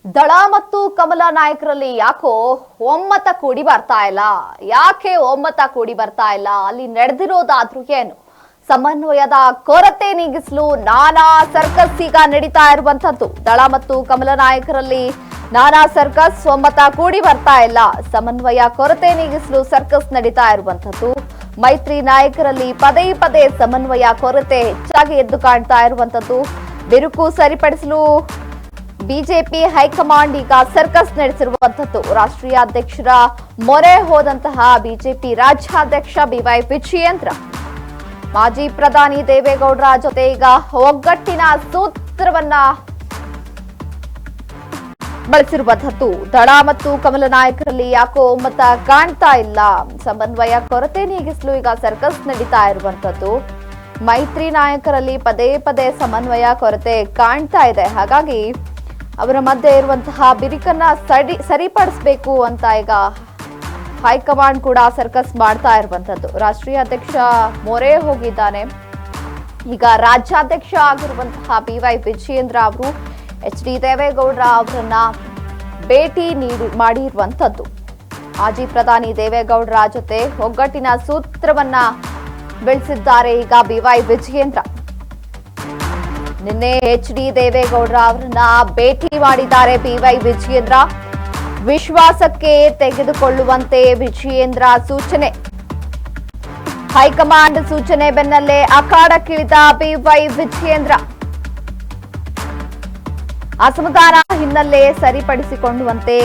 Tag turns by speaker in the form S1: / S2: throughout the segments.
S1: ದಳ ಮತ್ತು ಕಮಲ ನಾಯಕರಲ್ಲಿ ಯಾಕೋ ಒಮ್ಮತ ಕೂಡಿ ಬರ್ತಾ ಇಲ್ಲ. ಯಾಕೆ ಒಮ್ಮತ ಕೂಡಿ ಬರ್ತಾ ಇಲ್ಲ? ಅಲ್ಲಿ ನಡೆದಿರೋದಾದ್ರೂ ಏನು? ಸಮನ್ವಯದ ಕೊರತೆ ನೀಗಿಸಲು ನಾನಾ ಸರ್ಕಸ್ ಈಗ ನಡೀತಾ ಇರುವಂತದ್ದು. ದಳ ಮತ್ತು ಕಮಲ ನಾಯಕರಲ್ಲಿ ನಾನಾ ಸರ್ಕಸ್, ಒಮ್ಮತ ಕೂಡಿ ಬರ್ತಾ ಇಲ್ಲ. ಸಮನ್ವಯ ಕೊರತೆ ನೀಗಿಸಲು ಸರ್ಕಸ್ ನಡೀತಾ ಇರುವಂತದ್ದು. ಮೈತ್ರಿ ನಾಯಕರಲ್ಲಿ ಪದೇ ಪದೇ ಸಮನ್ವಯ ಕೊರತೆ ಹೆಚ್ಚಾಗಿ ಎದ್ದು ಕಾಣ್ತಾ ಇರುವಂತದ್ದು. ಬಿರುಕು ಸರಿಪಡಿಸಲು ಬಿಜೆಪಿ ಹೈಕಮಾಂಡ್ ಈಗ ಸರ್ಕಸ್ ನಡೆಸಿರುವಂತದ್ದು. ರಾಷ್ಟ್ರೀಯ ಅಧ್ಯಕ್ಷರ ಮೊರೆ ಹೋದಂತಹ ಬಿಜೆಪಿ ರಾಜ್ಯಾಧ್ಯಕ್ಷ ಬಿವೈ ವಿಜಯೇಂದ್ರ ಮಾಜಿ ಪ್ರಧಾನಿ ದೇವೇಗೌಡರ ಜೊತೆ ಈಗ ಒಗ್ಗಟ್ಟಿನ ಸೂತ್ರವನ್ನ ಬಳಸಿರುವಂತದ್ದು. ದಳ ಮತ್ತು ಕಮಲ ನಾಯಕರಲ್ಲಿ ಯಾಕೋ ಒಮ್ಮತ ಕಾಣ್ತಾ ಇಲ್ಲ. ಸಮನ್ವಯ ಕೊರತೆ ನೀಗಿಸಲು ಈಗ ಸರ್ಕಸ್ ನಡೀತಾ ಇರುವಂತದ್ದು. ಮೈತ್ರಿ ನಾಯಕರಲ್ಲಿ ಪದೇ ಪದೇ ಸಮನ್ವಯ ಕೊರತೆ ಕಾಣ್ತಾ ಇದೆ. ಹಾಗಾಗಿ ಅವರ ಮಧ್ಯೆ ಇರುವಂತಹ ಬಿರುಕನ್ನ ಸರಿಪಡಿಸಬೇಕು ಅಂತ ಈಗ ಹೈಕಮಾಂಡ್ ಕೂಡ ಸರ್ಕಸ್ ಮಾಡ್ತಾ ಇರುವಂತದ್ದು. ರಾಷ್ಟ್ರೀಯ ಅಧ್ಯಕ್ಷ ಮೊರೆ ಹೋಗಿದ್ದಾನೆ. ಈಗ ರಾಜ್ಯಾಧ್ಯಕ್ಷ ಆಗಿರುವಂತಹ ಬಿವೈ ವಿಜಯೇಂದ್ರ ಅವರು ಎಚ್.ಡಿ. ದೇವೇಗೌಡರ ಅವರನ್ನ ಭೇಟಿ ಮಾಡಿರುವಂತದ್ದು. ಮಾಜಿ ಪ್ರಧಾನಿ ದೇವೇಗೌಡರ ಜೊತೆ ಒಗ್ಗಟ್ಟಿನ ಸೂತ್ರವನ್ನ ಬೆಳೆಸಿದ್ದಾರೆ ಈಗ ಬಿವೈ ವಿಜಯೇಂದ್ರ. ನಿನ್ನೆ ಎಚ್.ಡಿ. ದೇವೇಗೌಡರ ಅವರನ್ನ ಭೇಟಿ ಮಾಡಿದ್ದಾರೆ ಬಿವೈ ವಿಜಯೇಂದ್ರ. ವಿಶ್ವಾಸಕ್ಕೆ ತೆಗೆದುಕೊಳ್ಳುವಂತೆ ವಿಜಯೇಂದ್ರ ಸೂಚನೆ. ಹೈಕಮಾಂಡ್ ಸೂಚನೆ ಬೆನ್ನಲ್ಲೇ ಅಖಾಡಕ್ಕಿಳಿದ ಬಿವೈ ವಿಜಯೇಂದ್ರ. ಅಸಮಾಧಾನ ಹಿನ್ನೆಲೆ ಸರಿಪಡಿಸಿಕೊಳ್ಳುವಂತೆ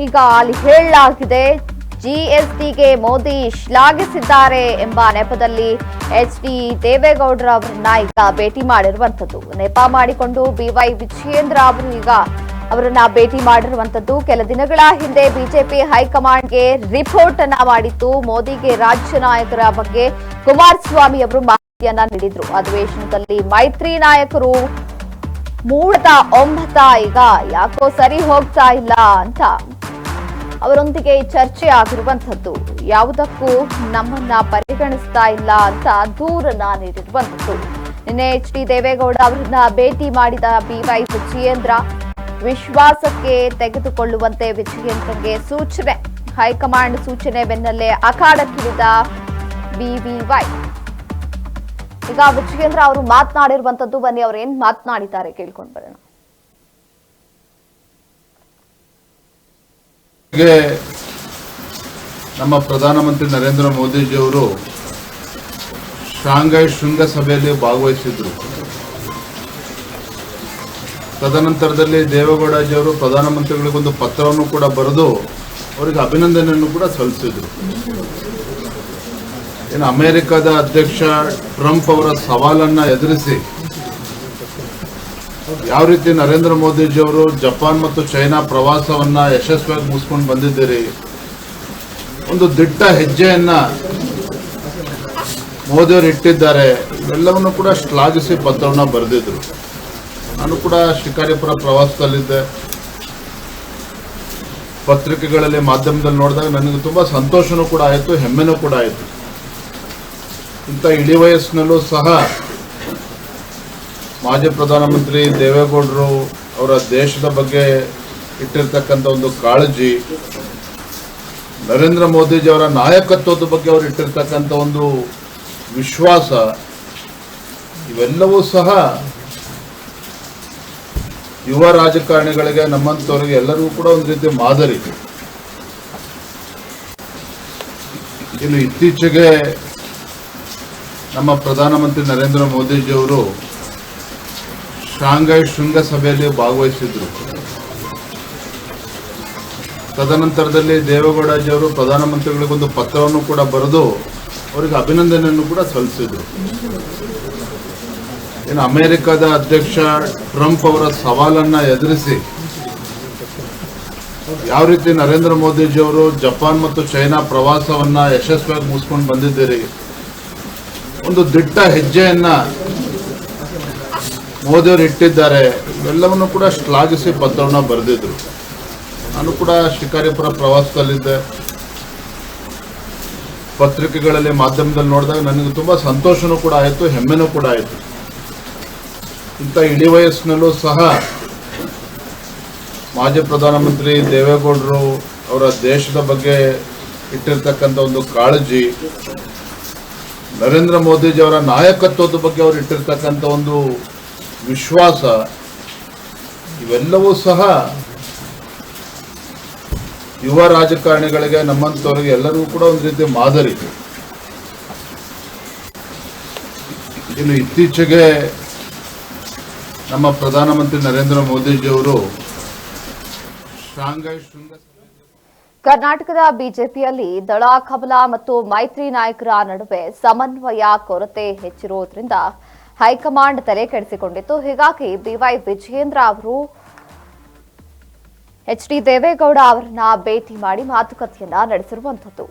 S1: ಈಗ ಅಲ್ಲಿ ಹೇಳಲಾಗಿದೆ. ಜಿಎಸ್ಟಿಗೆ ಮೋದಿ ಶ್ಲಾಘಿಸಿದ್ದಾರೆ ಎಂಬ ನೆಪದಲ್ಲಿ ಎಚ್.ಡಿ. ದೇವೇಗೌಡರ ಅವರನ್ನ ಈಗ ಭೇಟಿ ಮಾಡಿರುವಂತದ್ದು. ನೆಪ ಮಾಡಿಕೊಂಡು ಬಿವೈ ವಿಜಯೇಂದ್ರ ಅವರು ಈಗ ಅವರನ್ನ ಭೇಟಿ ಮಾಡಿರುವಂತದ್ದು. ಕೆಲ ದಿನಗಳ ಹಿಂದೆ ಬಿಜೆಪಿ ಹೈಕಮಾಂಡ್ಗೆ ರಿಪೋರ್ಟ್ ಅನ್ನ ಮಾಡಿತ್ತು. ಮೋದಿಗೆ ರಾಜ್ಯ ನಾಯಕರ ಬಗ್ಗೆ ಕುಮಾರಸ್ವಾಮಿ ಅವರು ಮಾಹಿತಿಯನ್ನ ನೀಡಿದ್ರು. ಅಧಿವೇಶನದಲ್ಲಿ ಮೈತ್ರಿ ನಾಯಕರು ಮೂಡದ ಒಮ್ಮತ ಈಗ ಯಾಕೋ ಸರಿ ಹೋಗ್ತಾ ಇಲ್ಲ ಅಂತ ಅವರೊಂದಿಗೆ ಚರ್ಚೆ ಆಗಿರುವಂತದ್ದು. ಯಾವುದಕ್ಕೂ ನಮ್ಮನ್ನ ಪರಿಗಣಿಸ್ತಾ ಇಲ್ಲ ಅಂತ ದೂರನ್ನ ನೀಡಿರುವಂತದ್ದು. ನಿನ್ನೆ ಎಚ್.ಡಿ. ದೇವೇಗೌಡ ಅವರನ್ನ ಭೇಟಿ ಮಾಡಿದ ಬಿವೈ ವಿಜಯೇಂದ್ರ ವಿಶ್ವಾಸಕ್ಕೆ ತೆಗೆದುಕೊಳ್ಳುವಂತೆ ವಿಜಯೇಂದ್ರಗೆ ಸೂಚನೆ. ಹೈಕಮಾಂಡ್ ಸೂಚನೆ ಬೆನ್ನಲ್ಲೇ ಅಖಾಡಕ್ಕಿಳಿದ ಬಿವಿವೈ. ಈಗ ವಿಜಯೇಂದ್ರ ಅವರು ಮಾತನಾಡಿರುವಂತದ್ದು. ಬನ್ನಿ ಅವ್ರು ಏನ್ ಮಾತನಾಡಿದ್ದಾರೆ ಕೇಳ್ಕೊಂಡು ಬರೋಣ.
S2: ನಮ್ಮ ಪ್ರಧಾನಮಂತ್ರಿ ನರೇಂದ್ರ ಮೋದಿಜಿಯವರು ಶಾಂಘೈ ಶೃಂಗಸಭೆಯಲ್ಲಿ ಭಾಗವಹಿಸಿದ್ರು. ತದನಂತರದಲ್ಲಿ ದೇವೇಗೌಡಜಿಯವರು ಪ್ರಧಾನಮಂತ್ರಿಗಳಿಗೊಂದು ಪತ್ರವನ್ನು ಕೂಡ ಬರೆದು ಅವರಿಗೆ ಅಭಿನಂದನೆಯನ್ನು ಕೂಡ ಸಲ್ಲಿಸಿದ್ರು. ಇನ್ನು ಅಮೆರಿಕದ ಅಧ್ಯಕ್ಷ ಟ್ರಂಪ್ ಅವರ ಸವಾಲನ್ನ ಎದುರಿಸಿ ಯಾವ ರೀತಿ ನರೇಂದ್ರ ಮೋದಿಜಿಯವರು ಜಪಾನ್ ಮತ್ತು ಚೈನಾ ಪ್ರವಾಸವನ್ನ ಯಶಸ್ವಿಯಾಗಿ ಮುಗಿಸ್ಕೊಂಡು ಬಂದಿದ್ದೀರಿ, ಒಂದು ದಿಟ್ಟ ಹೆಜ್ಜೆಯನ್ನ ಮೋದಿಯವರು ಇಟ್ಟಿದ್ದಾರೆ, ಇವೆಲ್ಲವನ್ನು ಕೂಡ ಶ್ಲಾಘಿಸಿ ಪತ್ರವನ್ನ ಬರೆದಿದ್ರು. ನಾನು ಕೂಡ ಶಿಕಾರಿಪುರ ಪ್ರವಾಸದಲ್ಲಿದ್ದೆ. ಪತ್ರಿಕೆಗಳಲ್ಲಿ ಮಾಧ್ಯಮದಲ್ಲಿ ನೋಡಿದಾಗ ನನಗೆ ತುಂಬಾ ಸಂತೋಷನೂ ಕೂಡ ಆಯಿತು, ಹೆಮ್ಮೆನೂ ಕೂಡ ಆಯಿತು. ಇಂಥ ಇಳಿ ವಯಸ್ಸಿನಲ್ಲೂ ಸಹ ಮಾಜಿ ಪ್ರಧಾನಮಂತ್ರಿ ದೇವೇಗೌಡರು ಅವರ ದೇಶದ ಬಗ್ಗೆ ಇಟ್ಟಿರ್ತಕ್ಕಂಥ ಒಂದು ಕಾಳಜಿ, ನರೇಂದ್ರ ಮೋದಿಜಿ ಅವರ ನಾಯಕತ್ವದ ಬಗ್ಗೆ ಅವರು ಇಟ್ಟಿರ್ತಕ್ಕಂಥ ಒಂದು ವಿಶ್ವಾಸ, ಇವೆಲ್ಲವೂ ಸಹ ಯುವ ರಾಜಕಾರಣಿಗಳಿಗೆ, ನಮ್ಮಂಥವರಿಗೆ ಎಲ್ಲರಿಗೂ ಕೂಡ ಒಂದು ರೀತಿ ಮಾದರಿ. ಇನ್ನು ಇತ್ತೀಚೆಗೆ ನಮ್ಮ ಪ್ರಧಾನಮಂತ್ರಿ ನರೇಂದ್ರ ಮೋದಿಜಿಯವರು ಶಾಂಘೈ ಶೃಂಗಸಭೆಯಲ್ಲಿ ಭಾಗವಹಿಸಿದ್ರು. ತದನಂತರದಲ್ಲಿ ದೇವೇಗೌಡಜಿಯವರು ಪ್ರಧಾನಮಂತ್ರಿಗಳಿಗೊಂದು ಪತ್ರವನ್ನು ಕೂಡ ಬರೆದು ಅವರಿಗೆ ಅಭಿನಂದನೆಯನ್ನು ಕೂಡ ಸಲ್ಲಿಸಿದ್ರು. ಇನ್ನು ಅಮೆರಿಕದ ಅಧ್ಯಕ್ಷ ಟ್ರಂಪ್ ಅವರ ಸವಾಲನ್ನ ಎದುರಿಸಿ ಯಾವ ರೀತಿ ನರೇಂದ್ರ ಮೋದಿಜಿಯವರು ಜಪಾನ್ ಮತ್ತು ಚೈನಾ ಪ್ರವಾಸವನ್ನ ಯಶಸ್ವಿಯಾಗಿ ಮುಗಿಸ್ಕೊಂಡು ಬಂದಿದ್ದೀರಿ, ಒಂದು ದಿಟ್ಟ ಹೆಜ್ಜೆಯನ್ನ ಮೋದಿಯವರು ಇಟ್ಟಿದ್ದಾರೆ, ಇವೆಲ್ಲವನ್ನು ಕೂಡ ಶ್ಲಾಘಿಸಿ ಪತ್ರವನ್ನ ಬರೆದಿದ್ರು. ನಾನು ಕೂಡ ಶಿಕಾರಿಪುರ ಪ್ರವಾಸದಲ್ಲಿದ್ದೆ. ಪತ್ರಿಕೆಗಳಲ್ಲಿ ಮಾಧ್ಯಮದಲ್ಲಿ ನೋಡಿದಾಗ ನನಗೆ ತುಂಬಾ ಸಂತೋಷನೂ ಕೂಡ ಆಯಿತು, ಹೆಮ್ಮೆನೂ ಕೂಡ ಆಯಿತು. ಇಂಥ ಇಳಿ ವಯಸ್ಸಿನಲ್ಲೂ ಸಹ ಮಾಜಿ ಪ್ರಧಾನಮಂತ್ರಿ ದೇವೇಗೌಡರು ಅವರ ದೇಶದ ಬಗ್ಗೆ ಇಟ್ಟಿರ್ತಕ್ಕಂಥ ಒಂದು ಕಾಳಜಿ, ನರೇಂದ್ರ ಮೋದಿಜಿಯವರ ನಾಯಕತ್ವದ ಬಗ್ಗೆ ಅವರು ಇಟ್ಟಿರ್ತಕ್ಕಂಥ ಒಂದು ವಿಶ್ವಾಸ, ಇವೆಲ್ಲವೂ ಸಹ ಯುವ ರಾಜಕಾರಣಿಗಳಿಗೆ, ನಮ್ಮಂಥವರಿಗೆ ಎಲ್ಲರಿಗೂ ಕೂಡ ಒಂದು ರೀತಿ ಮಾದರಿ. ಇನ್ನು ಇತ್ತೀಚೆಗೆ ನಮ್ಮ ಪ್ರಧಾನಮಂತ್ರಿ ನರೇಂದ್ರ ಮೋದಿಜಿಯವರು ಶಾಂಘೈ ಶೃಂಗಸಭೆ
S1: ಕರ್ನಾಟಕದ ಬಿಜೆಪಿಯಲ್ಲಿ ದಳ ಕಮಲ ಮತ್ತು ಮೈತ್ರಿ ನಾಯಕರ ನಡುವೆ ಸಮನ್ವಯ ಕೊರತೆ ಹೆಚ್ಚಿರುವುದರಿಂದ ಹೈಕಮಾಂಡ್ ತಲೆ ಕೆಡಿಸಿಕೊಂಡಿತ್ತು. ಹೀಗಾಗಿ ಬಿವೈ ವಿಜಯೇಂದ್ರ ಅವರು ಎಚ್ ಡಿ ದೇವೇಗೌಡ ಅವರನ್ನ ಭೇಟಿ ಮಾಡಿ ಮಾತುಕತೆಯನ್ನ ನಡೆಸಿರುವಂಥದ್ದು.